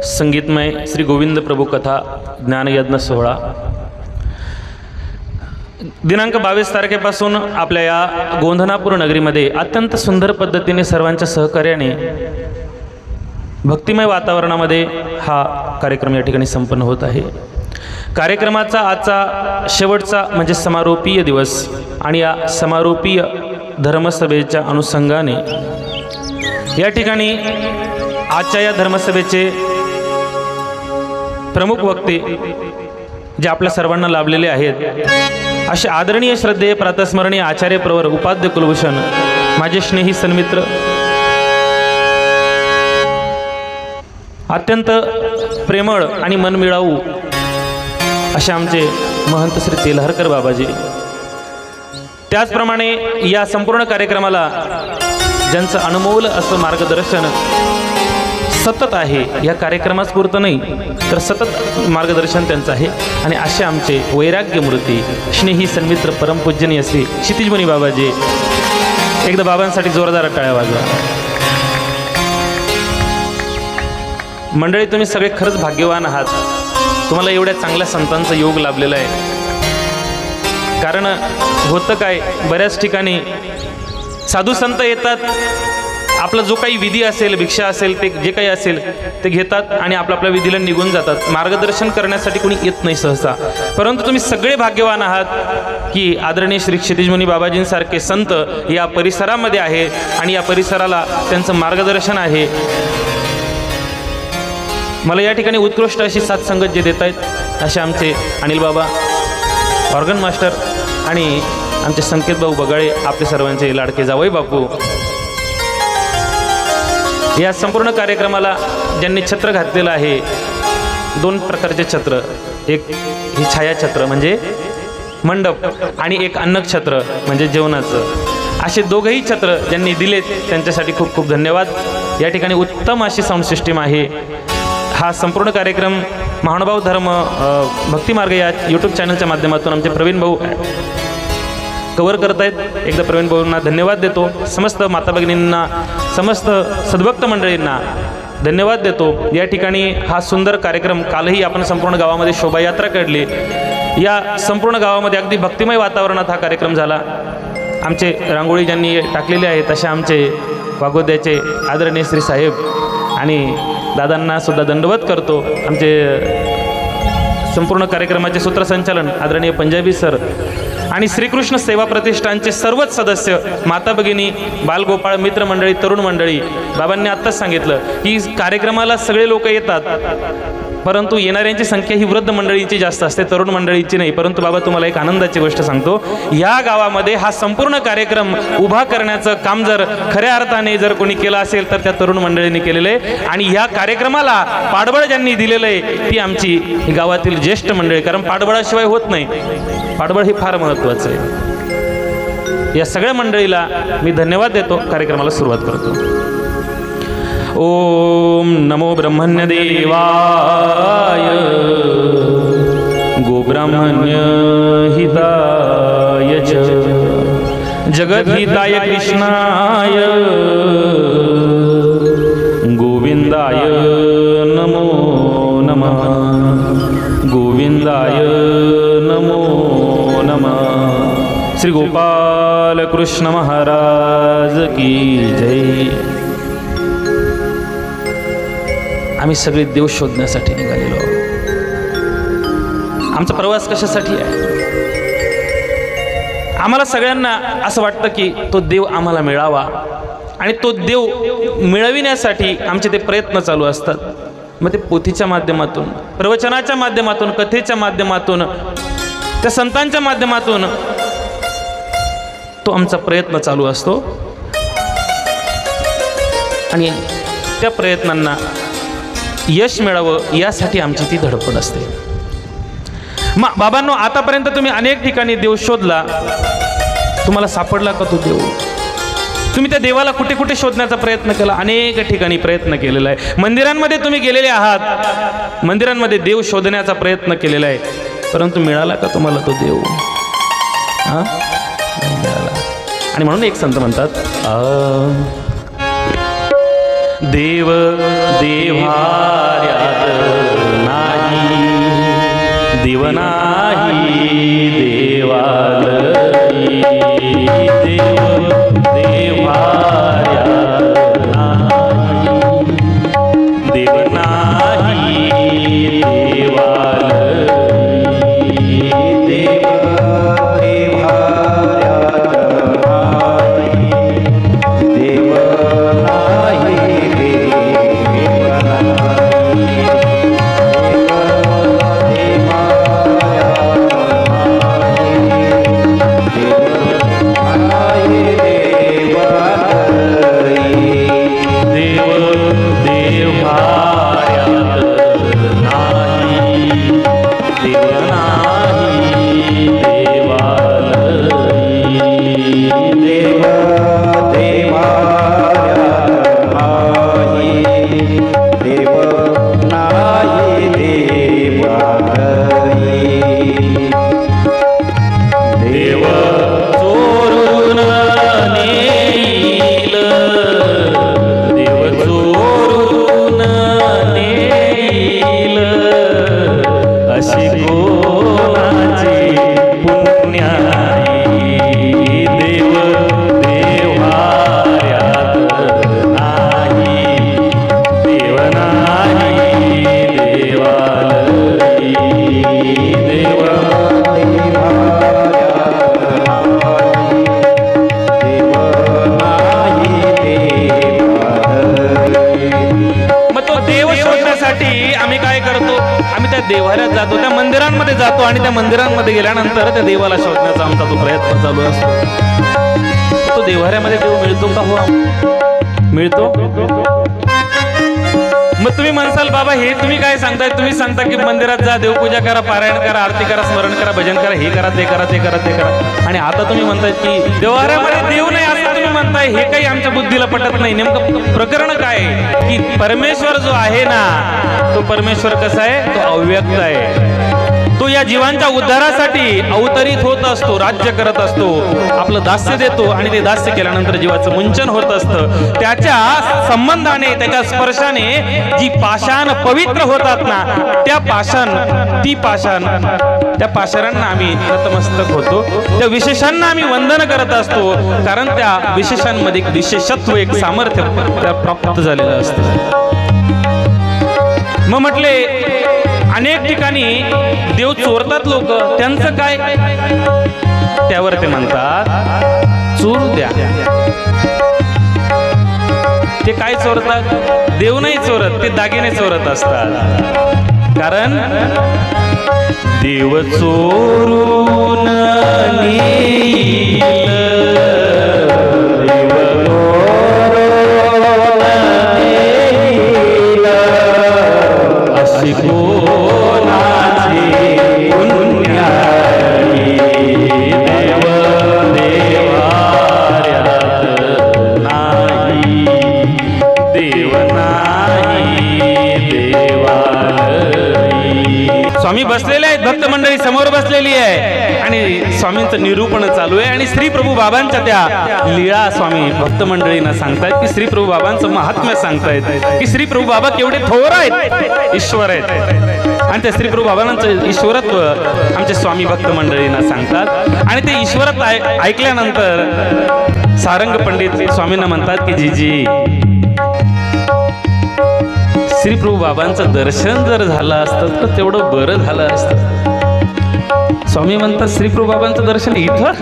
संगीतमय श्री गोविंद प्रभू कथा ज्ञानयज्ञ सोहळा दिनांक 22 तारखेपासून आपल्या या गोंधनापूर नगरीमध्ये अत्यंत सुंदर पद्धतीने सर्वांच्या सहकार्याने भक्तिमय वातावरणामध्ये हा कार्यक्रम या ठिकाणी संपन्न होत आहे। कार्यक्रमाचा आजचा शेवटचा म्हणजे समारोपीय दिवस आणि या समारोपीय धर्मसभेच्या अनुषंगाने या ठिकाणी आजच्या या धर्मसभेचे प्रमुख वक्ते जे आपल्या सर्वांना लाभलेले आहेत असे आदरणीय श्रद्धेय प्रातस्मरणीय आचार्य प्रवर उपाध्य कुलभूषण माझे स्नेही सन्मित्र अत्यंत प्रेमळ आणि मनमिळावू असे आमचे महंत श्री तेल्हारकर बाबाजी, त्याचप्रमाणे या संपूर्ण कार्यक्रमाला ज्यांचं अनमोल असं मार्गदर्शन सतत आहे, या कार्यक्रमास पुरतं नाही तर सतत मार्गदर्शन त्यांचं आहे आणि असे आमचे वैराग्य मूर्ती स्नेही सन्मित्र परमपूजनीय श्री क्षितिजमुनी बाबाजी, एकदा बाबांसाठी जोरदार टाळ्या वाजवा। मंडळी, तुम्ही सगळे खरंच भाग्यवान आहात, तुम्हाला एवढ्या चांगल्या संतांचा योग लाभलेला आहे। कारण होतं काय, बऱ्याच ठिकाणी साधू संत येतात, आपला जो काही विधी असेल, भिक्षा असेल, ते जे काही असेल ते घेतात आणि आपल्या विधीला निघून जातात। मार्गदर्शन करण्यासाठी कोणी येत नाही सहसा। परंतु तुम्ही सगळे भाग्यवान आहात की आदरणीय श्री क्षितिजमुनी बाबाजींसारखे संत या परिसरामध्ये आहेत आणि या परिसराला त्यांचं मार्गदर्शन आहे। मला या ठिकाणी उत्कृष्ट अशी साथसंगत जे देत आहेत असे आमचे अनिल बाबा ऑर्गन मास्टर आणि आमचे संकेत भाऊ बगाळे, आपले सर्वांचे लाडके जावई बापू। या संपूर्ण कार्यक्रमाला ज्यांनी छत्र घातलेलं आहे, दोन प्रकारचे छत्र, एक ही छायाछत्र म्हणजे मंडप आणि एक अन्नक छत्र म्हणजे जेवणाचं, असे दोघंही छत्र ज्यांनी दिलेत त्यांच्यासाठी खूप खूप धन्यवाद। या ठिकाणी उत्तम अशी साऊंड सिस्टीम आहे। हा संपूर्ण कार्यक्रम महानुभाव धर्म भक्तिमार्ग या यूट्यूब चॅनलच्या माध्यमातून आमचे प्रवीण भाऊ कव्हर करत आहेत। एकदा प्रवीण भाऊंना धन्यवाद देतो, समस्त माता भगिनींना, समस्त सद्भक्त मंडळींना धन्यवाद देतो। या ठिकाणी हा सुंदर कार्यक्रम, कालही आपण संपूर्ण गावामध्ये शोभायात्रा काढली, या संपूर्ण गावामध्ये अगदी भक्तिमय वातावरणात हा कार्यक्रम झाला। आमचे रांगोळी ज्यांनी टाकलेले आहेत अशा आमचे वाघोद्याचे आदरणीय श्री साहेब आणि दादांना सुद्धा दंडवत करतो। आमचे संपूर्ण कार्यक्रमाचे सूत्रसंचालन आदरणीय पंजाबी सर आणि श्रीकृष्ण सेवा प्रतिष्ठानचे सर्वच सदस्य, माता भगिनी, बालगोपाळ मित्रमंडळी, तरुण मंडळी। बाबांनी आत्ताच सांगितलं की कार्यक्रमाला सगळे लोक येतात परंतु येणाऱ्यांची संख्या ही वृद्ध मंडळींची जास्त असते, तरुण मंडळींची नाही। परंतु बाबा, तुम्हाला एक आनंदाची गोष्ट सांगतो, या गावामध्ये हा संपूर्ण कार्यक्रम उभा करण्याचं काम जर खऱ्या अर्थाने जर कोणी केलं असेल तर त्या तरुण मंडळींनी केलेलं आहे आणि ह्या कार्यक्रमाला पाठबळ ज्यांनी दिलेलं आहे ती आमची गावातील ज्येष्ठ मंडळी। कारण पाठबळाशिवाय होत नाही, पाठबळ हे फार महत्त्वाचं आहे। या सगळ्या मंडळीला मी धन्यवाद देतो, कार्यक्रमाला सुरुवात करतो। ओम नमो ब्रह्मण्य देवाय गोब्राह्मण्य हिताय जगद्हिताय कृष्णाय गोविंदाय नमो नमः, गोविंदाय नमो नमः। श्री गोपाल कृष्ण महाराज की जय। आम्ही सगळे देव शोधण्यासाठी निघालेलो आहोत। आमचा प्रवास कशासाठी आहे? आम्हाला सगळ्यांना असं वाटतं की तो देव आम्हाला मिळावा आणि तो देव मिळविण्यासाठी आमचे ते प्रयत्न चालू असतात। मग ते पोथीच्या माध्यमातून, प्रवचनाच्या माध्यमातून, कथेच्या माध्यमातून, त्या संतांच्या माध्यमातून तो आमचा प्रयत्न चालू असतो आणि त्या प्रयत्नांना यश मिळावं यासाठी आमची ती धडपड असते। बाबांनो, आतापर्यंत तुम्ही अनेक ठिकाणी देव शोधला, तुम्हाला सापडला का तो देव? तुम्ही त्या देवाला कुठे कुठे शोधण्याचा प्रयत्न केला? अनेक ठिकाणी प्रयत्न केलेला आहे। मंदिरांमध्ये तुम्ही गेलेले आहात, मंदिरांमध्ये देव शोधण्याचा प्रयत्न केलेला आहे, परंतु मिळाला का तुम्हाला तो देव? नाही मिळाला। आणि म्हणून एक संत म्हणतात, देव देव्हार्या देव नाही देवालयी, देव देव्हाऱ्या नाही, देव नाही देवालयी, देव देव्हाऱ्या नाही, देव नाही देवाऱ्यात जातो, त्या मंदिरांमध्ये जातो आणि त्या मंदिरांमध्ये गेल्यानंतर त्या देवाला शोधण्याचा आमचा तो प्रयत्न चालू असतो. तो देवाऱ्यामध्ये देव मिळतो का? हो, मिळतो. मग तुम्ही म्हणसाल बाबा हे तुम्ही काय सांगताय? तुम्ही सांगता की मंदिरात जा, देवपूजा करा, पारायण करा, आरती करा, स्मरण करा, भजन करा, हे करा, ते करा, ते करा, ते करा, आणि आता तुम्ही म्हणताय की देवाऱ्यामध्ये देव नाही असं तुम्ही म्हणताय. हे काही आमच्या बुद्धीला पटत नाही. नेमकं प्रकरण काय की परमेश्वर जो आहे ना, तो परमेश्वर कसा आहे? तो अव्यक्त आहे. तो या जीवांच्या उद्धारासाठी अवतरित होत असतो, राज्य करत असतो, आपलं दास्य देतो आणि ते दास्य केल्यानंतर जीवाचं मुंचन होत असतं. त्याच्या संबंधाने, त्याच्या स्पर्शाने जी पाषाण पवित्र होतात ना, त्या पाषाणांना आम्ही नतमस्तक होतो, त्या विशेषांना आम्ही वंदन करत असतो, कारण त्या विशेषांमध्ये एक विशेषत्व, एक सामर्थ्य त्या प्राप्त झालेलं असतं. मग म्हटले अनेक ठिकाणी देव चोरतात लोक, त्यांचं काय? त्यावर ते म्हणतात चोरू द्या. ते काय चोरतात? देव नाही चोरत, ते दागिने चोरत असतात. कारण देव चोरून नेईल, देव अशी स्वामी बसलेले आहेत, भक्त मंडळी समोर बसलेली आहे आणि स्वामींचं निरूपण चालू आहे. आणि श्री प्रभू बाबांच्या त्या लीळा स्वामी भक्त मंडळींना सांगतायत की श्री प्रभू बाबांचं महात्म्य सांगतायत की श्री प्रभू बाबा केवढे थोर आहेत, ईश्वर आहेत. आणि त्या श्री प्रभू बाबांचं ईश्वरत्व आमचे स्वामी भक्त मंडळींना सांगतात. आणि ते ईश्वरत्व ऐकल्यानंतर सारंग पंडित स्वामींना म्हणतात की जीजी, श्री प्रभू बाबांचं दर्शन जर झालं असतं तर तेवढं बरं झालं असतं. स्वामी म्हणतात श्री प्रभू बाबांचं दर्शन इथं?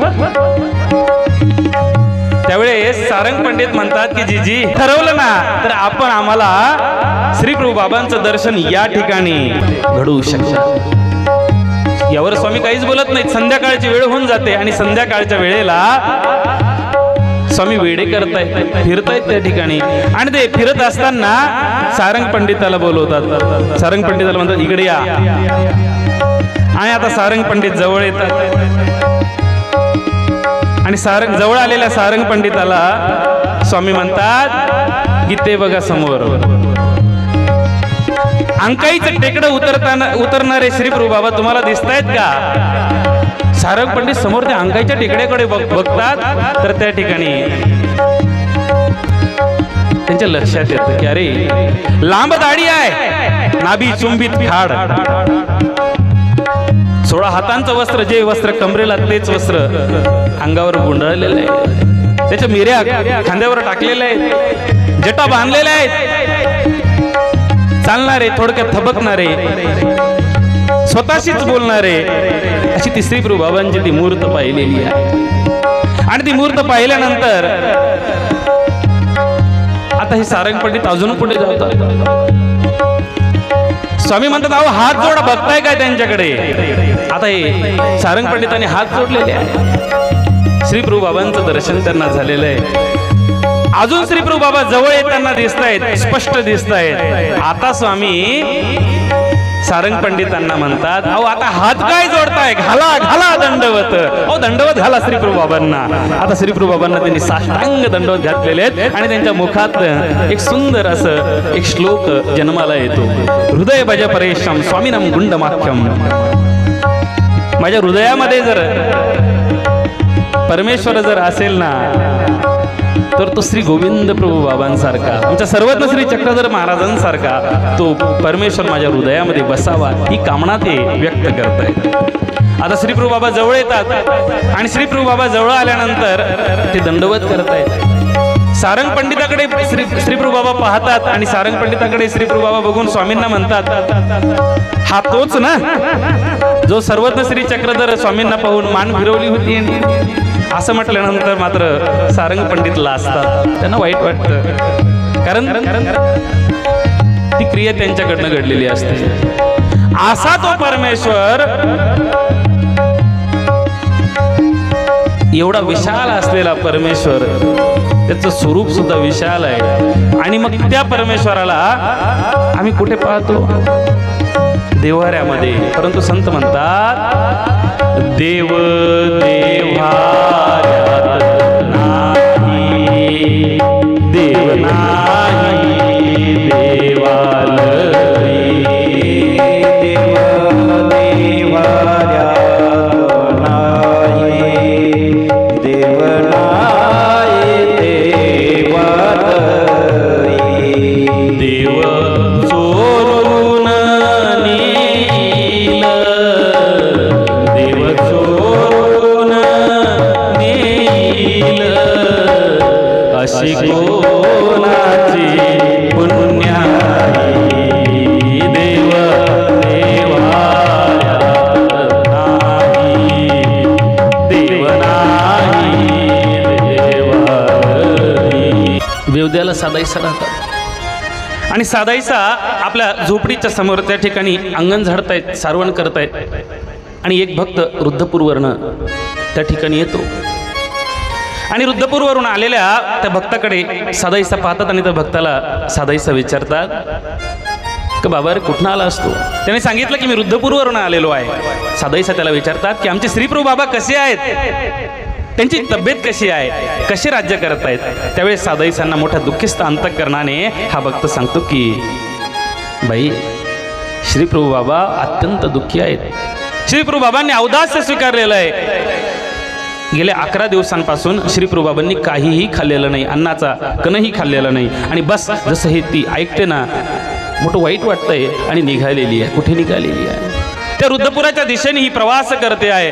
त्यावेळेस सारंग पंडित म्हणतात की जीजी, ठरवलं ना तर आपण आम्हाला श्री प्रभू बाबांचं दर्शन या ठिकाणी घडवू शकतो. यावर स्वामी काहीच बोलत नाहीत. संध्याकाळची वेळ होऊन जाते आणि संध्याकाळच्या वेळेला स्वामी वेडे करतायत, फिरतायत त्या ठिकाणी. आणि ते फिरत असताना सारंग पंडिताला बोलवतात. सारंग पंडिताला म्हणतात इकडे या. आणि आता सारंग पंडित जवळ येतात आणि जवळ आलेल्या सारंग पंडिताला स्वामी म्हणतात की ते बघा समोर अंकाईचं टेकडं उतरणारे श्री प्रभू बाबा तुम्हाला दिसतायत का? सारंग पंडित समोर त्या अंकाईच्या टेकड्याकडे बघतात तर त्या ठिकाणी त्यांच्या लक्षात येतं की अरे लांब दाढी आहे, नाभी चुंबित खाड. 16 हातांचं वस्त्र, जे वस्त्र कमरेला तेच वस्त्र अंगावर गुंडाळलेलं आहे, त्याच्या मिऱ्या खांद्यावर टाकलेल्या आहेत, जटा बांधलेल्या आहेत, चालणारे थोडक्यात थबकणारे, स्वतःशीच बोलणारे, अशी ती श्री प्रभू बाबांची ती मूर्त पाहिलेली आहे. आणि ती मूर्त पाहिल्यानंतर आता हे सारंग पंडित अजून पुढे जातात. स्वामी म्हणतात, अहो हात जोडा, बघताय काय त्यांच्याकडे. आता हे सारंग पंडितांनी हात जोडलेले आहे. श्री प्रभू बाबांचं दर्शन त्यांना झालेलं आहे. अजून श्री प्रभू बाबा जवळ येताना दिसत आहेत, स्पष्ट दिसत आहेत. आता स्वामी सारंग पंडितांना म्हणतात, अहो आता हात काय जोडताय, घाला घाला दंडवत. अहो दंडवत घाला श्री प्रभू बाबांना. आता श्री प्रभू बाबांना त्यांनी साष्टांग दंडवत घातलेले आहेत आणि त्यांच्या मुखात एक सुंदर असं एक श्लोक जन्माला येतो. हृदय भज परेशम स्वामीनम गुंडमाख्यम. माझ्या हृदयामध्ये जर परमेश्वर जर असेल ना, तर तो श्री गोविंद प्रभू बाबांसारखा, आमच्या सर्वज्ञ श्री चक्रधर महाराजांसारखा तो परमेश्वर माझ्या हृदयामध्ये बसावा, ही कामना ते व्यक्त करतायत. आता श्री प्रभू बाबा जवळ येतात आणि श्री प्रभू बाबा जवळ आल्यानंतर ते दंडवत करतायत. सारंग पंडिताकडे श्री प्रभू बाबा पाहतात आणि सारंग पंडिताकडे श्री प्रभू बाबा बघून स्वामींना म्हणतात, हा तोच ना जो सर्वज्ञ श्री चक्रधर स्वामींना पाहून मान फिरवली होती. असं म्हटल्यानंतर मात्र सारंग पंडित लाजतात, त्यांना वाईट वाटतं, कारण ती क्रिया त्यांच्याकडनं घडलेली असते. असा तो परमेश्वर, एवढा विशाल असलेला परमेश्वर, त्याचं स्वरूप सुद्धा विशाल आहे. आणि मग त्या परमेश्वराला आम्ही कुठे पाहतो? देव्हाऱ्यामध्ये. परंतु संत म्हणतात, देव देव्हाऱ्यात नाही, देव नाही देवालयी. देव देव्हाऱ्यात नाही, देव नाही देवालयी. देव चोरून नेल, देव चोरून नेल, अशी कोणाची पुण्याई. देव देव्हाऱ्यात नाही, देव नाही देवालयी. वेवद्याला सादाईसा राहतात आणि सादाईसा आपल्या झोपडीच्या समोर त्या ठिकाणी अंगण झाडतायत, सारवण करतायत. आणि एक भक्त रुद्धपूरवरनं त्या ठिकाणी येतो आणि रुद्धपूरवरून आलेल्या त्या भक्ताकडे सादाईसा पाहतात आणि त्या भक्ताला सादाईसा विचारतात की बाबा रे कुठनं आला असतो? त्याने सांगितलं की मी रुद्धपूरवरून आलेलो आहे. सादाईसा त्याला विचारतात की आमचे श्रीप्रभू बाबा कसे आहेत, त्यांची तब्येत कशी आहे, कसे राज्य करत आहेत? त्यावेळेस सादाईसांना मोठ्या दुःखिस्त अंतःकरणाने हा भक्त सांगतो की बाई, श्रीप्रभू बाबा अत्यंत दुःखी आहेत. श्रीप्रभू बाबांनी औदास्य स्वीकारलेलं आहे. गेल्या 11 दिवसांपासून श्रीप्रभू बाबांनी काहीही खाल्लेलं नाही, अन्नाचा कणही खाल्लेला नाही. आणि बस जसं हे ती ऐकते ना, मोठं वाईट वाटतंय आणि निघालेली आहे. कुठे निघालेली आहे? त्या रुद्धपुराच्या दिशेने ही प्रवास करते आहे.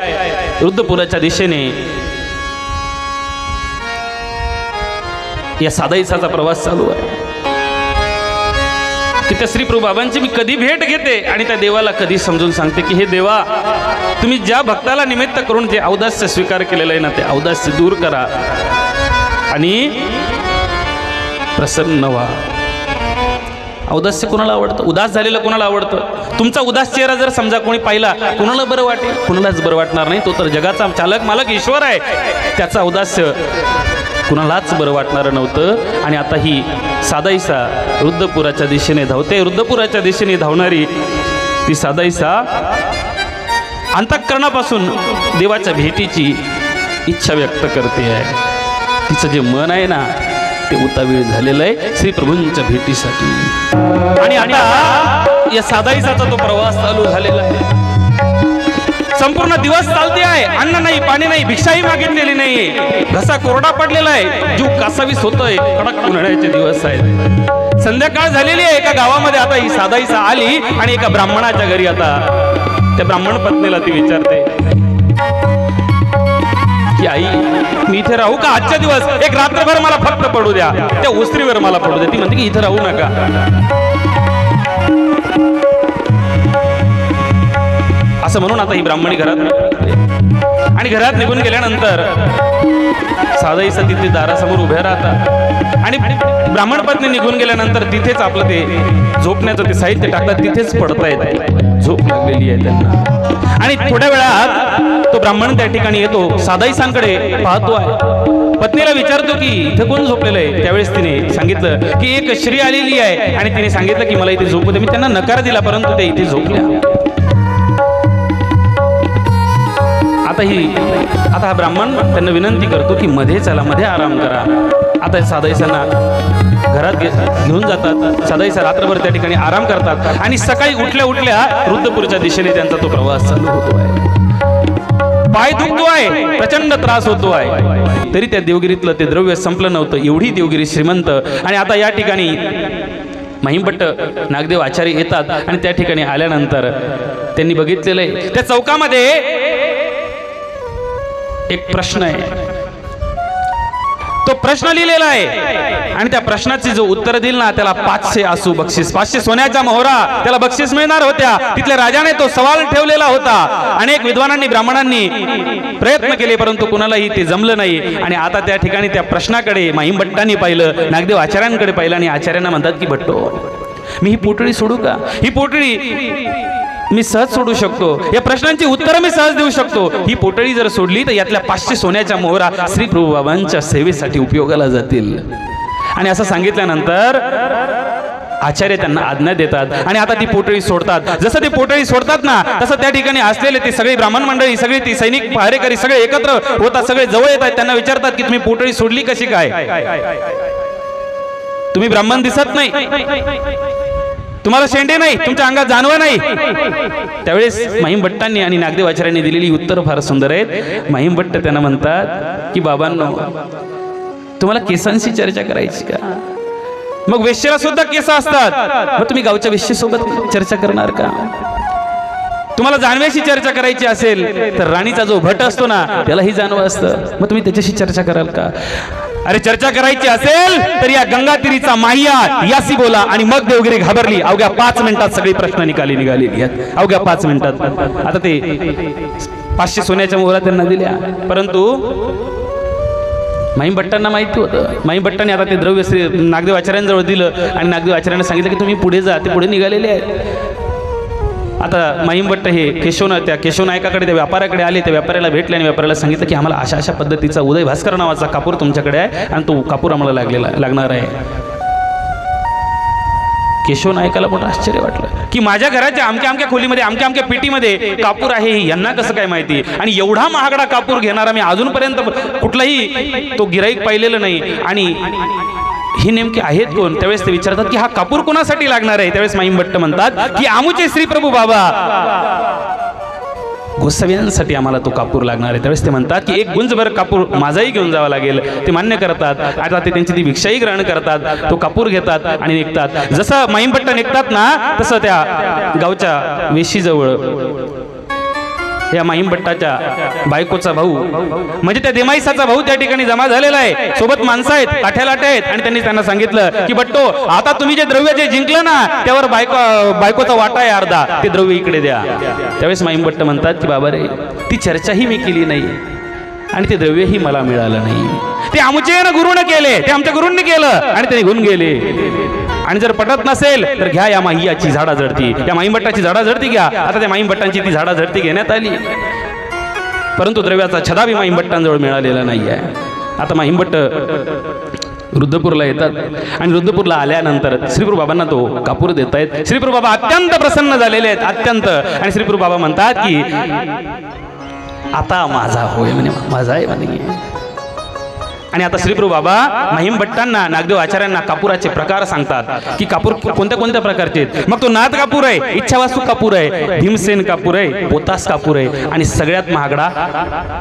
रुद्धपुराच्या दिशेने या सादाईसाचा प्रवास चालू आहे की त्या श्रीप्रभू बाबांची मी कधी भेट घेते आणि त्या देवाला कधी समजून सांगते की हे देवा, तुम्ही ज्या भक्ताला निमित्त करून जे औदास्य स्वीकार केलेलं आहे ना, ते औदास्य दूर करा आणि प्रसन्न व्हा. औदास्य कोणाला आवडतं? उदास झालेलं कोणाला आवडतं? तुमचा उदास चेहरा जर समजा कोणी पाहिला, कोणाला बरं वाटेल? कोणालाच बरं वाटणार नाही. तो तर जगाचा चालक मालक ईश्वर आहे. त्याचा औदास्य कुणालाच बरं वाटणारं नव्हतं. आणि आता ही सादाईसा रुद्धपुराच्या दिशेने धावते. रुद्धपुराच्या दिशेने धावणारी ती सादाईसा अंतःकरणापासून देवाच्या भेटीची इच्छा व्यक्त करते आहे. तिचं जे मन आहे ना, ते उतावीळ झालेलं आहे श्रीप्रभूंच्या भेटीसाठी. आणि आता या सादाईसाचा तो प्रवास चालू झालेला आहे. संपूर्ण दिवस चालते आहे. अन्न नाही, पाणी नाही, भिक्षाही मागितलेली नाही. घसा कोरडा पडलेला आहे. जीव कासावीस होतोय. कडक उन्हाळ्याचे दिवस आहेत. संध्याकाळ झालेली आहे. एका गावामध्ये आता ही सादाईसा आली आणि एका ब्राह्मणाच्या घरी आता त्या ब्राह्मण पत्नीला ती विचारते की आई, मी इथे राहू का आजच्या दिवस? एक रात्रभर मला फक्त पडू द्या, त्या ओसरीवर मला पडू द्या. ती म्हणते की इथे राहू नका. असं म्हणून आता ही ब्राह्मणी घरात आणि घरात निघून गेल्यानंतर साधई सती ते दारासमोर उभ्या राहतात आणि ब्राह्मण पत्नी निघून गेल्यानंतर तिथेच आपलं ते झोपण्याचं ते साहित्य टाकतात, तिथेच पडतायत. झोप लागलेली आहे त्यांना. आणि थोड्या वेळात तो ब्राह्मण त्या ठिकाणी येतो, साधाईसांकडे पाहतो आहे. पत्नीला विचारतो की इथे कोण झोपलेलं आहे? त्यावेळेस तिने सांगितलं की एक श्री आलेली आहे आणि तिने सांगितलं की मला इथे झोपू दे. मी त्यांना नकार दिला, परंतु ते इथे झोपल्या. आता हा ब्राह्मण त्यांना विनंती करतो की मध्ये चला, मध्ये आराम करा. आता साधाईसांना घरात घेऊन जातात. साधाईसा रात्रभर त्या ठिकाणी आराम करतात आणि सकाळी उठल्या उठल्या रुद्रपूरच्या दिशेने त्यांचा तो प्रवास चालू होतो आहे. पाय दुखतो आहे, प्रचंड त्रास होतो आहे, तरी त्या देवगिरीतलं ते द्रव्य संपलं नव्हतं. एवढी देवगिरी श्रीमंत. आणि आता या ठिकाणी महिमभट्ट नागदेव आचार्य येतात आणि त्या ठिकाणी आल्यानंतर त्यांनी बघितलेलं आहे त्या चौकामध्ये एक प्रश्न आहे. तो प्रश्न लिहिलेला आहे आणि त्या प्रश्नाचे जो उत्तर दिल ना त्याला 500 आसू बक्षीस, 500 सोन्याच्या मोहरा त्याला बक्षीस मिळणार होत्या. तिथल्या राजाने तो सवाल ठेवलेला होता. अनेक विद्वानांनी ब्राह्मणांनी प्रयत्न केले, परंतु कुणालाही ते जमलं नाही. आणि आता त्या ठिकाणी त्या प्रश्नाकडे महिमभट्टांनी पाहिलं, नागदेव आचार्यांकडे पाहिलं आणि आचार्यांना म्हणतात की भट्टो, मी ही पोटळी सोडू का? ही पोटळी मी सहज सोडू शकतो, या प्रश्नांची उत्तरं मी सहज देऊ शकतो. ही पोटळी जर सोडली तर यातल्या 500 सोन्याच्या मोहरा श्री प्रभू बाबांच्या सेवेसाठी उपयोगाला जातील. आणि असं सांगितल्यानंतर आचार्य त्यांना आज्ञा देतात आणि आता ती पोटळी सोडतात. जसं ती पोटळी सोडतात ना तसं त्या ठिकाणी असलेले ती सगळी ब्राह्मण मंडळी, सगळी ती सैनिक पहारेकरी सगळे एकत्र होतात, सगळे जवळ येतात. त्यांना विचारतात की तुम्ही पोटळी सोडली कशी काय? तुम्ही ब्राह्मण दिसत नाही, तुम्हाला शेंडे नाही, तुमच्या अंगात जानवं नाही. त्यावेळेस महिमभट्टांनी आणि नागदेव आचार्यांनी दिलेली उत्तर फार सुंदर आहेत. महिमभट्ट त्यांना म्हणतात की बाबांनो, तुम्हाला केसांशी चर्चा करायची का? मग वेश्येला सुद्धा केस असतात, मग तुम्ही गावच्या वेश्येसोबत चर्चा करणार का? तुम्हाला जानव्याशी चर्चा करायची असेल तर राणीचा जो भट असतो ना त्यालाही जानवं असतं, मग तुम्ही त्याच्याशी चर्चा कराल का? अरे चर्चा करायची असेल तर या गंगातीरीचा माहिया यासी बोला. आणि मग देवगिरी घाबरली. अवघ्या 5 मिनिटात सगळी प्रश्न निघालेली आहेत. अवघ्या 5 मिनिटात. आता ते 500 सोन्याच्या मोहरा त्यांना दिल्या, परंतु महिमभट्टांना माहिती होतं. महिमभट्टांनी आता ते द्रव्य श्री नागदेव आचार्यांजवळ दिलं आणि नागदेव आचार्यांना सांगितलं की तुम्ही पुढे जा. ते पुढे निघालेले आहेत. आता महिमभट्ट हे केशवनायकाकडे त्या व्यापाऱ्याकडे आले. त्या व्यापाऱ्याला भेटले आणि व्यापाऱ्याला सांगितलं की आम्हाला अशा अशा पद्धतीचा उदय भास्कर नावाचा कापूर तुमच्याकडे आहे आणि तो कापूर आम्हाला लागणार आहे. केशवनायकाला मोठं आश्चर्य वाटलं की माझ्या घराच्या अमक्या खोलीमध्ये अमक्या पेटीमध्ये कापूर आहे, यांना कसं काय माहिती? आणि एवढा महागडा कापूर घेणारा मी अजूनपर्यंत कुठलाही तो गिराईक पाहिलेलं नाही. आणि ही नेमके आहेत कोण? त्यावेळेस ते विचारतात की हा कापूर कोणासाठी लागणार आहे? त्यावेळेस महिमभट्ट म्हणतात की आमुचे श्री प्रभू बाबा गोसाव्यांसाठी आम्हाला तो कापूर लागणार आहे. त्यावेळेस ते म्हणतात की एक गुंजभर कापूर माझाही घेऊन जावा लागेल. ते मान्य करतात. आता ते त्यांची ती भिक्षाही ग्रहण करतात, तो कापूर घेतात आणि निघतात. जसं महिमभट्ट निघतात ना तसं त्या गावच्या वेशीजवळ या महिमभट्टाच्या बायकोचा भाऊ म्हणजे त्या देमाईसाचा भाऊ त्या ठिकाणी जमा झालेला आहे. सोबत माणसं आहेत, काठ्यालाटे आहेत. आणि त्यांनी त्यांना सांगितलं की भट्टो, आता तुम्ही जे द्रव्य जे जिंकलं ना त्यावर बायकोचा वाटा आहे अर्धा, ते द्रव्य इकडे द्या. त्यावेळेस महिमभट्ट म्हणतात की बाबा रे, ती चर्चाही मी केली नाही आणि ते द्रव्यही मला मिळालं नाही. ते आमचे गुरुने केले, ते आमच्या गुरूंनी केलं आणि ते निघून गेले. आणि जर पटत नसेल तर घ्या या माहियाची झाडाझडती, या महिमभट्टाची झाडाझडती घ्या. आता त्या महिमभट्टांची ती झाडाझडती घेण्यात आली, परंतु द्रव्याचा छदावी महिमभट्टांजवळ मिळालेला नाही आहे. आता महिमभट्ट रुद्रपूरला येतात आणि रुद्रपूरला आल्यानंतर श्रीप्रभू बाबांना तो कापूर देत आहेत. श्रीप्रभू बाबा अत्यंत प्रसन्न झालेले आहेत, अत्यंत. आणि श्रीप्रभू बाबा म्हणतात की आता माझा होय म्हणे, माझा आहे म्हणे. आणि आता श्रीप्रभू बाबा महिमभट्टांना नागदेव आचार्यांना कापुराचे प्रकार सांगतात की कापूर कोणत्या कोणत्या प्रकारचे आहेत. मग तो नाथ कापूर आहे, इच्छावासू कापूर आहे, भीमसेन कापूर आहे, पोतास कापूर आहे आणि सगळ्यात महागडा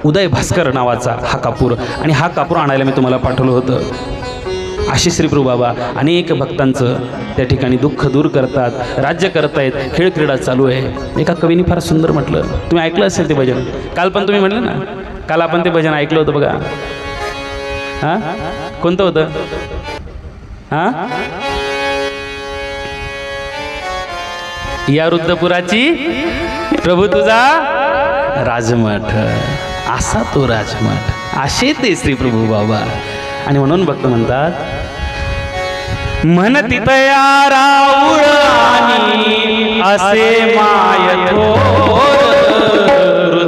उदय भास्कर नावाचा हा कापूर. आणि हा कापूर आणायला मी तुम्हाला पाठवलं होतं. असे श्रीप्रभू बाबा अनेक भक्तांचं त्या ठिकाणी दुःख दूर करतात, राज्य करतायत, खेळ क्रीडा चालू आहे. एका कवीने फार सुंदर म्हटलं, तुम्ही ऐकलं असेल ते भजन, काल पण तुम्ही म्हटलं ना, काल आपण ते भजन ऐकलं होतं बघा. हां, कोणतं होतं? हां, या रुद्रपुराची प्रभू तुझा राजमठ, असा तो राजमठ, असे ते श्री प्रभू बाबा. आणि म्हणून भक्त म्हणतात, म्हणती तया राऊळ आणि असे माय थोर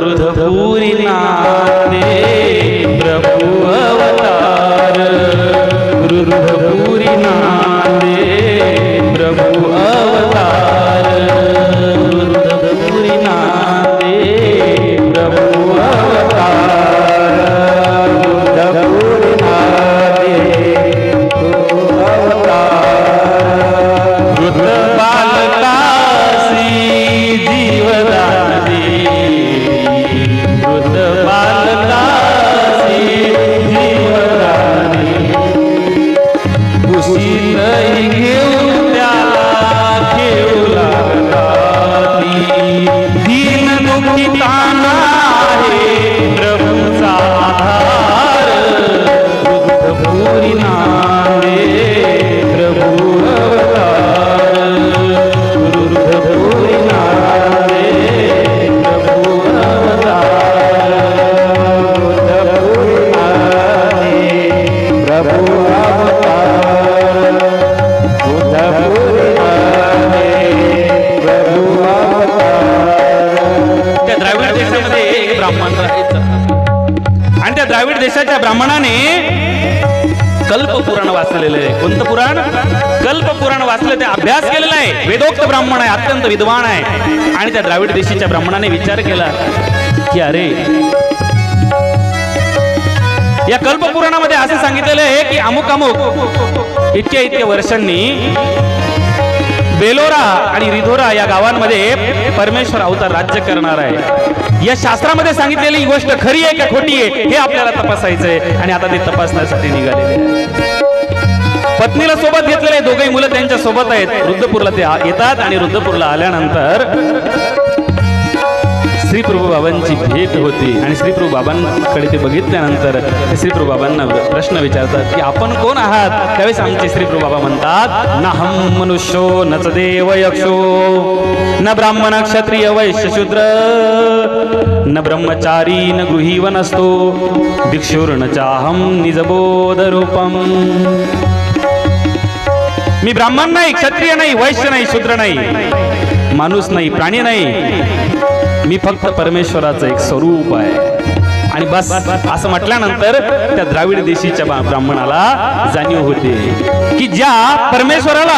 रुद्रपुरी नांदे प्रभू अवतार, रुद्रपुरी नांदे प्रभू अवतार, रुद्रपुरी नांदे प्रभू अवतार, रुद्रपुरी नांदे प्रभू अवतार, रुद्र बालकासी जीवदानी, रुद्र बालकासी जीवदानी, कुशीतही घेऊन त्याला घेऊ लागला, दीन दुःखी ताना आहे प्रभूचा आधार, रुद्रपुरी नांदे प्रभू अवतार, रुद्रपुरी नांदे प्रभू अवतार, रुद्रपुरी नांदे प्रभू अवतार, रुद्रपुरी नांदे प्रभू अवतार. त्या द्राविड देशामध्ये एक ब्राह्मण राहायचा आणि त्या द्राविड देशाच्या ब्राह्मणाने कल्पपुराण वाचलेलं आहे. कोणतं पुराण? कल्पपुराण वाचलं, ते अभ्यास केलेला आहे. वेदोक्त ब्राह्मण आहे, अत्यंत विद्वान आहे. आणि त्या द्राविड देशीच्या ब्राह्मणाने विचार केला की अरे, या कल्पपुराणामध्ये असं सांगितलेलं आहे की अमुक अमुक इतक्या इतक्या वर्षांनी बेलोरा आणि रिधोरा या गावांमध्ये परमेश्वर अवतार राज्य करणार आहे. या शास्त्रामध्ये सांगितलेली ही गोष्ट खरी आहे का खोटी आहे हे आपल्याला तपासायचं आहे. आणि आता ते तपासण्यासाठी निघालेले आहे. पत्नीला सोबत घेतलेले दोघेही मुलं त्यांच्या सोबत आहेत. रुद्रपूरला ते येतात आणि रुद्रपूरला आल्यानंतर श्री प्रभू बाबांची भेट होती. आणि श्री प्रभू बाबांकडे ते बघितल्यानंतर ते श्री प्रभू बाबांना प्रश्न विचारतात की आपण कोण आहात? त्यावेळेस आमचे श्री प्रभू बाबा म्हणतात, न हम मनुष्यो न च देव यक्षो न ब्राह्मण क्षत्रिय वैश्य शूद्र न ब्रह्मचारी न गृही वनस्तो भिक्षुर्न चाहम निजबोध रूपम. मी ब्राह्मण नाही, क्षत्रिय नाही, वैश्य नाही, शूद्र नाही, माणूस नाही, प्राणी नाही, मी फक्त परमेश्वराचं एक स्वरूप आहे. आणि बस असं म्हटल्यानंतर त्या द्राविड देशीच्या ब्राह्मणाला जाणीव होते की ज्या परमेश्वराला,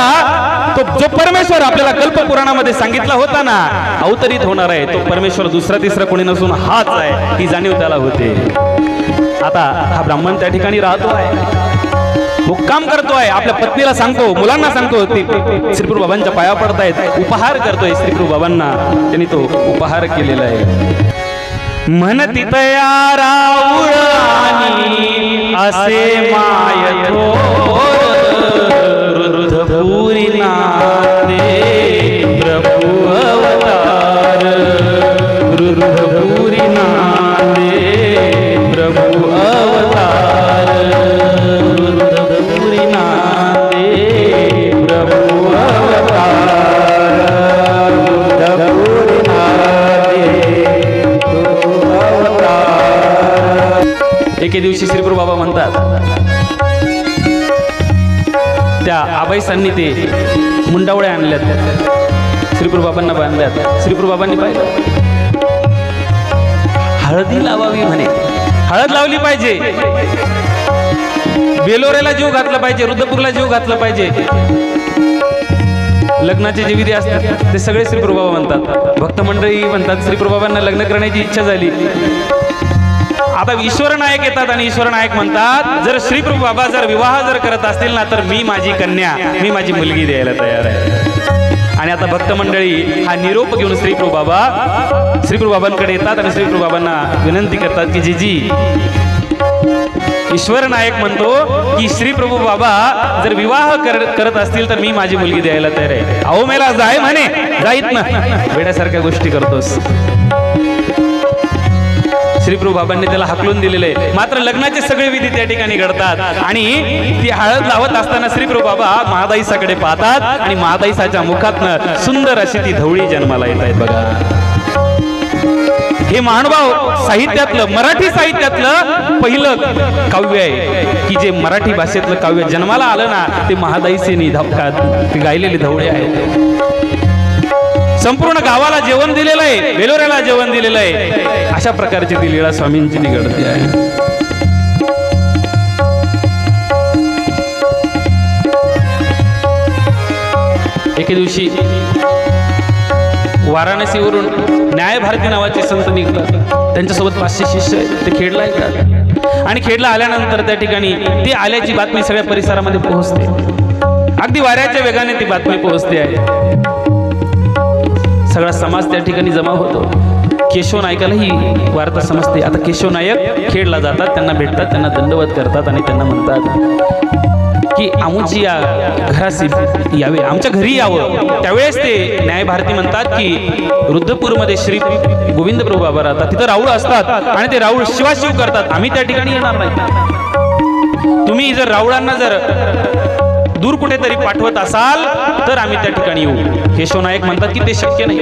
तो जो परमेश्वर आपल्याला कल्पपुराणामध्ये सांगितला होता ना अवतरित होणार आहे, तो परमेश्वर दुसरा तिसरा कोणी नसून हाच आहे, ही जाणीव त्याला होते. आता हा ब्राह्मण त्या ठिकाणी राहतो आहे, मुक्काम करतोय, आपल्या पत्नीला सांगतो, मुलांना सांगतो, ते श्रीप्रभू बाबांच्या पाया पडतायत, उपहार करतोय श्रीप्रभू बाबांना. त्यांनी तो उपहार केलेला आहे. म्हणती तया राऊळ आणि असे माय थोर रुद्रपुरी नांदे प्रभू अवतार, रुद्रपुरी नांदे प्रभू अवतार, रुद्रपुरी नांदे प्रभू अवतार, रुद्रपुरी नांदे प्रभू अवतार. एके दिवशी श्रीप्रभू बाबा म्हणतात, त्या आबाईसांनी ते मुंडावळ्या आणल्यात, श्रीप्रभू बाबांना बांधल्यात. श्रीप्रभू बाबांनी पाहिलं, हळदी लावावी म्हणे, हळद लावली पाहिजे, बेलोऱ्याला जीव घातला पाहिजे, रुद्रपूरला जीव घातला पाहिजे. लग्नाचे जे विधी असतात ते सगळे श्रीप्रभू बाबा म्हणतात. भक्त मंडळी म्हणतात श्रीप्रभू बाबांना लग्न करण्याची इच्छा झाली. आता ईश्वर नायक येतात आणि ईश्वर नायक म्हणतात, जर श्रीप्रभू बाबा जर विवाह जर करत असतील ना तर मी माझी कन्या, मी माझी मुलगी द्यायला तयार आहे. आणि आता भक्त मंडळी हा निरोप घेऊन श्रीप्रभू बाबांकडे येतात आणि श्रीप्रभू बाबांना विनंती करतात की जीजी ईश्वर नायक म्हणतो की श्री प्रभू बाबा जर विवाह करत असतील तर मी माझी मुलगी द्यायला तयार आहे. अहो मेला जाय म्हणे, जाईत ना, वेड्यासारख्या गोष्टी करतोस. श्री प्रभू बाबांनी त्याला हाकलून दिलेले आहे. मात्र लग्नाचे सगळे विधी त्या ठिकाणी घडतात आणि ती हळद लावत असताना श्री प्रभू बाबा महादाईसाकडे पाहतात आणि महादाईसाच्या मुखातनं सुंदर अशी ती धवळी जन्माला येत आहेत. बघा, हे महानुभाव साहित्यातलं, मराठी साहित्यातलं पहिलं काव्य आहे की जे मराठी भाषेतलं काव्य जन्माला आलं ना, ते महादाईसेनी ती गायलेली धवळे आहेत. संपूर्ण गावाला जेवण दिलेलं आहे, बेलोऱ्याला जेवण दिलेलं आहे. अशा प्रकारची ती लीळा स्वामींची निगडते आहे. एके दिवशी वाराणसीवरून न्याय भारती नावाचे संत निघतात. त्यांच्यासोबत 500 शिष्य आहेत. ते खेडला येतात आणि खेडला आल्यानंतर त्या ठिकाणी ती आल्याची बातमी सगळ्या परिसरामध्ये पोहोचते. अगदी वाऱ्याच्या वेगाने ती बातमी पोहोचते आहे. सगळा समाज त्या ठिकाणी जमा होतो. केशव नायकाला ही वार्ता समजते. आता केशव नायक खेडला जातात, त्यांना भेटतात, त्यांना दंडवत करतात आणि त्यांना म्हणतात की आमची या घराशी यावे, आमच्या घरी यावं. त्यावेळेस ते न्याय भारती म्हणतात की रुद्धपूरमध्ये श्री गोविंद प्रभू बाबा राहतात, तिथं राऊळ असतात आणि ते राऊळ शिवाशिव करतात. आम्ही त्या ठिकाणी येणार नाही. तुम्ही जर राऊळांना जर दूर कुठेतरी पाठवत असाल तर आम्ही त्या ठिकाणी येऊ. केशव नायक म्हणतात की ते शक्य नाही.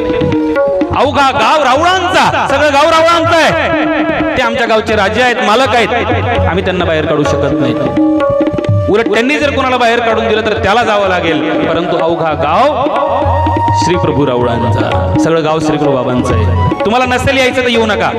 अवघा गाव राऊळांचा, सगळं गाव राऊळांचं आहे. ते आमच्या गावचे राजे आहेत, मालक आहेत. आम्ही त्यांना बाहेर काढू शकत नाही. उलट त्यांनी जर कोणाला बाहेर काढून दिलं तर त्याला जावं लागेल. परंतु अवघा गाव श्री प्रभू राऊळांचा, सगळं गाव श्री प्रभू बाबांचं आहे. तुम्हाला नसेल यायचं तर येऊ नका.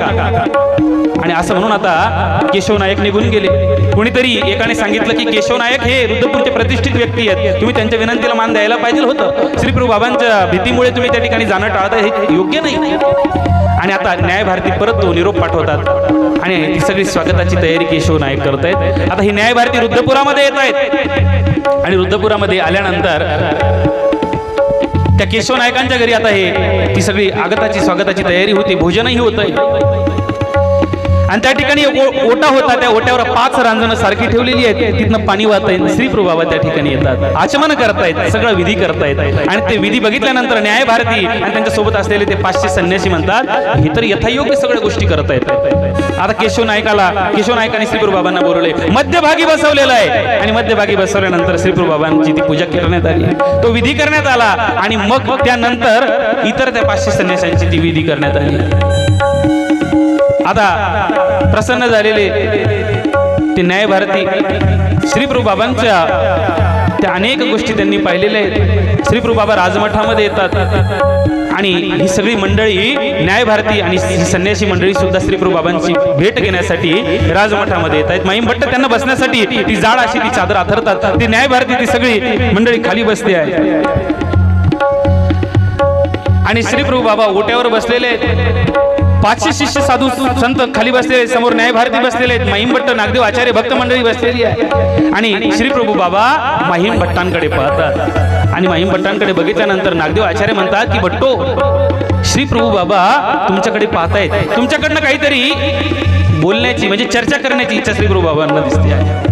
आणि असं म्हणून आता केशव नायक निघून गेले. कोणीतरी एकाने सांगितलं की केशव नायक हे रुद्धपूरचे प्रतिष्ठित व्यक्ती आहेत, तुम्ही त्यांच्या विनंतीला मान द्यायला पाहिजे होतं. श्री प्रभू बाबांच्या भीतीमुळे तुम्ही त्या ठिकाणी जाणं टाळता, हे योग्य नाही. आणि आता न्याय भारती परत तो निरोप पाठवतात आणि ती सगळी स्वागताची तयारी केशव नायक करत आहेत. आता ही न्याय भारती रुद्धपुरामध्ये येत आहेत आणि रुद्धपुरामध्ये आल्यानंतर त्या केशव नायकांच्या घरी आता ती सगळी आगताची स्वागताची तयारी होती. भोजनही होत आहे आणि त्या ठिकाणी ओटा होता. त्या ओट्यावर 5 रांजणं सारखी ठेवलेली आहेत. तिथनं पाणी वाहत आहे. श्री प्रभू बाबा त्या ठिकाणी येतात, आचमन करतायत, सगळं विधी करतायत. आणि ते विधी बघितल्यानंतर न्याय भारती आणि त्यांच्या सोबत असलेले ते 500 संन्यासी म्हणतात हे तर यथायोग्य सगळ्या गोष्टी करतायत. आता केशव नायकाने श्री प्रभू बाबांना बोलवले, मध्यभागी बसवलेलं आहे आणि मध्यभागी बसवल्यानंतर श्री प्रभू बाबांची ती पूजा करण्यात आली, तो विधी करण्यात आला आणि मग त्यानंतर इतर त्या 500 संन्याशांची ती विधी करण्यात आली. आता प्रसन्न झालेले ते न्याय भारती श्री प्रभू बाबांच्या त्या अनेक गोष्टी त्यांनी पाहिलेल्या आहेत. श्री प्रभू बाबा राजमठामध्ये येतात आणि ही सगळी मंडळी न्याय भारती आणि संन्यासी मंडळी सुद्धा श्री प्रभू बाबांची भेट घेण्यासाठी राजमठामध्ये येत आहेत. महिमभट्ट त्यांना बसण्यासाठी ती जाड अशी ती चादर आथरतात. ती न्याय भारती ती सगळी मंडळी खाली बसते आहे आणि श्री प्रभू बाबा ओट्यावर बसलेले आहेत. 500 शिष्य साधू संत खाली बसलेले, समोर न्याय भारती बसलेले आहेत. महिमभट्ट, नागदेव आचार्य, भक्त मंडळी बसलेली आहे आणि श्री प्रभू बाबा महिमभट्टांकडे पाहतात आणि महिमभट्टांकडे बघितल्यानंतर नागदेव आचार्य म्हणतात की भट्टो, श्री प्रभू बाबा तुमच्याकडे पाहतायत, तुमच्याकडनं काहीतरी बोलण्याची म्हणजे चर्चा करण्याची इच्छा श्री प्रभू बाबांना दिसते आहे.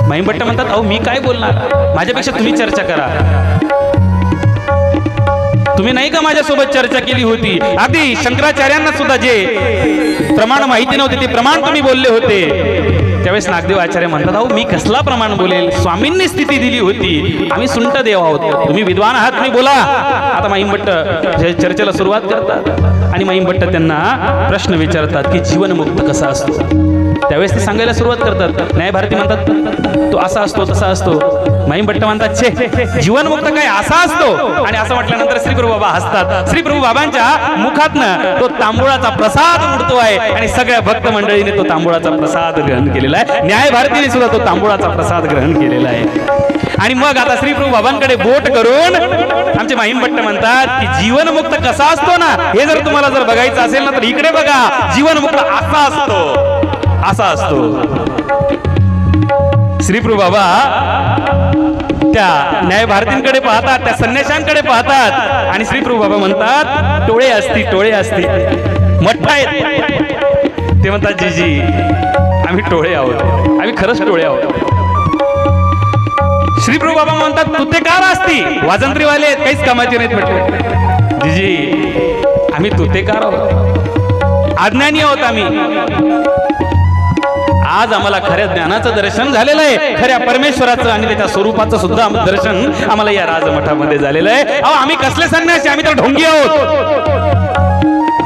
महिमभट्ट म्हणतात अहो मी काय बोलणार, माझ्यापेक्षा तुम्ही चर्चा करा. तुम्ही नाही का माझ्यासोबत चर्चा केली होती, अगदी शंकराचार्यांना सुद्धा जे प्रमाण माहिती नव्हते ते प्रमाण तुम्ही बोलले होते. त्यावेळेस नागदेव आचार्य म्हणतात अहो मी कसला प्रमाण बोलेल, स्वामींनी स्थिती दिली होती, आम्ही सुंट देव आहोत, तुम्ही विद्वान आहात, तुम्ही बोला. आता महिमभट्ट चर्चेला सुरुवात करतात आणि महिमभट्ट त्यांना प्रश्न विचारतात की जीवनमुक्त कसा असतो. त्यावेळेस ते सांगायला सुरुवात करतात. न्याय भारती म्हणतात तो असा असतो तसा असतो. महिमभट्ट म्हणतात छे, जीवनमुक्त काय असा असतो. आणि असं म्हटल्यानंतर श्री प्रभू बाबा हसतात. श्री प्रभू बाबांच्या मुखातनं तो तांबूळाचा प्रसाद उडतो आहे आणि सगळ्या भक्त मंडळीने तो तांबूळाचा प्रसाद ग्रहण केलेला आहे. न्याय भारतीने सुद्धा तो तांबूळाचा प्रसाद ग्रहण केलेला आहे. आणि मग आता श्री प्रभू बाबांकडे बोट करून आमचे महिमभट्ट म्हणतात की जीवनमुक्त कसा असतो ना, हे जर तुम्हाला जर बघायचं असेल ना तर इकडे बघा, जीवनमुक्त असा असतो, असा असतो. श्री प्रभू बाबा त्या न्याय भारतींकडे पाहतात, त्या संन्याशांकडे पाहतात आणि श्री प्रभू बाबा म्हणतात टोळे असती, टोळे असती, मठ्ठा आहेत, ते म्हणतात जीजी आम्ही टोळे आहोत, आम्ही खरंच टोळे आहोत. श्री प्रभू बाबा म्हणतात तुतेकार असती, वाजंत्रीवाले आहेत, काहीच कामाचे नाहीत म्हटले. जीजी आम्ही तुतेकार आहोत, अज्ञानी आहोत आम्ही. आज आम्हाला खऱ्या ज्ञानाचं दर्शन झालेलं आहे, खऱ्या परमेश्वराचं आणि त्याच्या स्वरूपाचं सुद्धा दर्शन आम्हाला या राजमठामध्ये झालेलं आहे. अहो आम्ही कसले संन्यासी, आम्ही तर ढोंगी आहोत.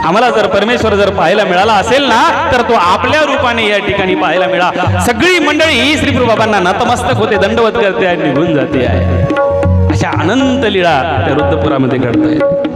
आम्हाला जर परमेश्वर जर पाहायला मिळाला असेल ना तर तो आपल्या रूपाने या ठिकाणी पाहायला मिळा. सगळी मंडळी श्री प्रभू बाबांना नतमस्तक होते, दंडवत करते आणि निघून जाते आहे. अशा अनंत लीळा त्या रुद्रपुरामध्ये घडत आहेत.